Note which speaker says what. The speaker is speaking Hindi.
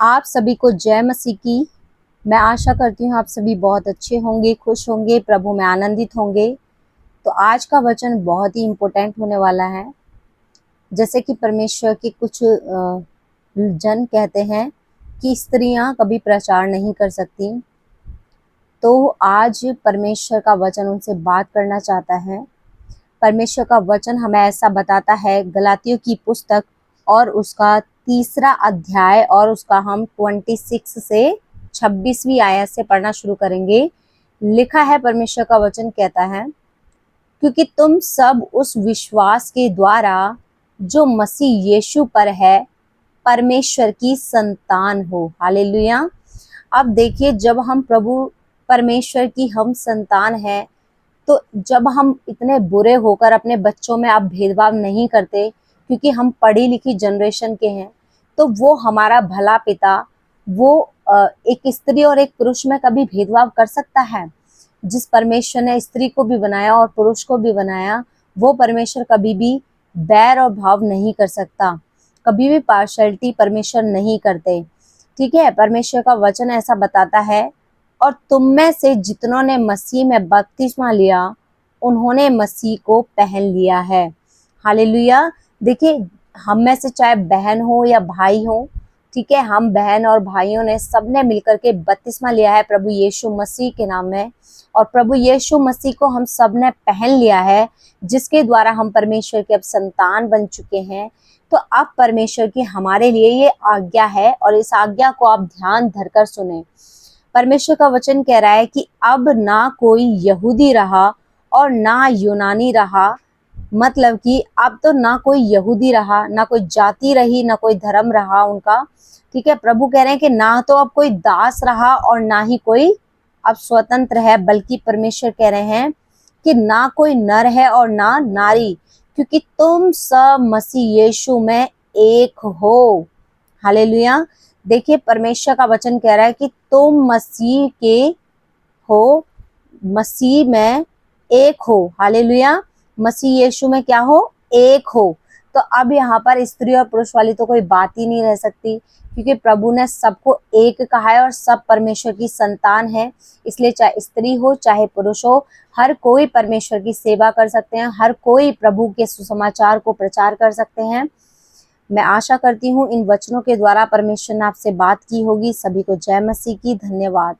Speaker 1: आप सभी को जय मसीह की। मैं आशा करती हूँ आप सभी बहुत अच्छे होंगे, खुश होंगे, प्रभु में आनंदित होंगे। तो आज का वचन बहुत ही इम्पोर्टेंट होने वाला है। जैसे कि परमेश्वर के कुछ जन कहते हैं कि स्त्रियां कभी प्रचार नहीं कर सकती, तो आज परमेश्वर का वचन उनसे बात करना चाहता है। परमेश्वर का वचन हमें ऐसा बताता है, गलातियों की पुस्तक और उसका 3 अध्याय और उसका हम 26 से 26वीं आयत से पढ़ना शुरू करेंगे। लिखा है, परमेश्वर का वचन कहता है, क्योंकि तुम सब उस विश्वास के द्वारा जो मसीह यीशु पर है परमेश्वर की संतान हो। हालेलुया। अब देखिए, जब हम प्रभु परमेश्वर की हम संतान है, तो जब हम इतने बुरे होकर अपने बच्चों में अब भेदभाव नहीं करते, क्योंकि हम पढ़ी लिखी जनरेशन के हैं, तो वो हमारा भला पिता वो एक स्त्री और एक पुरुष में कभी भेदभाव कर सकता है? जिस परमेश्वर ने स्त्री को भी बनाया और पुरुष को भी बनाया, वो परमेश्वर कभी भी बैर और भाव नहीं कर सकता, कभी भी पार्शलिटी परमेश्वर नहीं करते। ठीक है, परमेश्वर का वचन ऐसा बताता है, और तुम में से जितनों ने मसीह में बपतिस्मा लिया उन्होंने मसीह को पहन लिया है। हालेलुया। देखिए, हम में से चाहे बहन हो या भाई हो, ठीक है, हम बहन और भाइयों ने सबने मिलकर के बपतिस्मा लिया है प्रभु यीशु मसीह के नाम में, और प्रभु यीशु मसीह को हम सबने पहन लिया है, जिसके द्वारा हम परमेश्वर के अब संतान बन चुके हैं। तो अब परमेश्वर की हमारे लिए ये आज्ञा है, और इस आज्ञा को आप ध्यान धरकर सुने। परमेश्वर का वचन कह रहा है कि अब ना कोई यहूदी रहा और ना यूनानी रहा, मतलब कि अब तो ना कोई यहूदी रहा, ना कोई जाति रही, ना कोई धर्म रहा उनका। ठीक है, प्रभु कह रहे हैं कि ना तो अब कोई दास रहा और ना ही कोई अब स्वतंत्र है, बल्कि परमेश्वर कह रहे हैं कि ना कोई नर है और ना नारी, क्योंकि तुम सब मसीह यीशु में एक हो। हालेलुया। देखिए, परमेश्वर का वचन कह रहा है कि तुम मसीह के हो, मसीह में एक हो। हालेलुया। मसीह यीशु में क्या हो? एक हो। तो अब यहाँ पर स्त्री और पुरुष वाली तो कोई बात ही नहीं रह सकती, क्योंकि प्रभु ने सबको एक कहा है और सब परमेश्वर की संतान है। इसलिए चाहे स्त्री हो चाहे पुरुष हो, हर कोई परमेश्वर की सेवा कर सकते हैं, हर कोई प्रभु के सुसमाचार को प्रचार कर सकते हैं। मैं आशा करती हूँ इन वचनों के द्वारा परमेश्वर ने आपसे बात की होगी। सभी को जय मसीह की। धन्यवाद।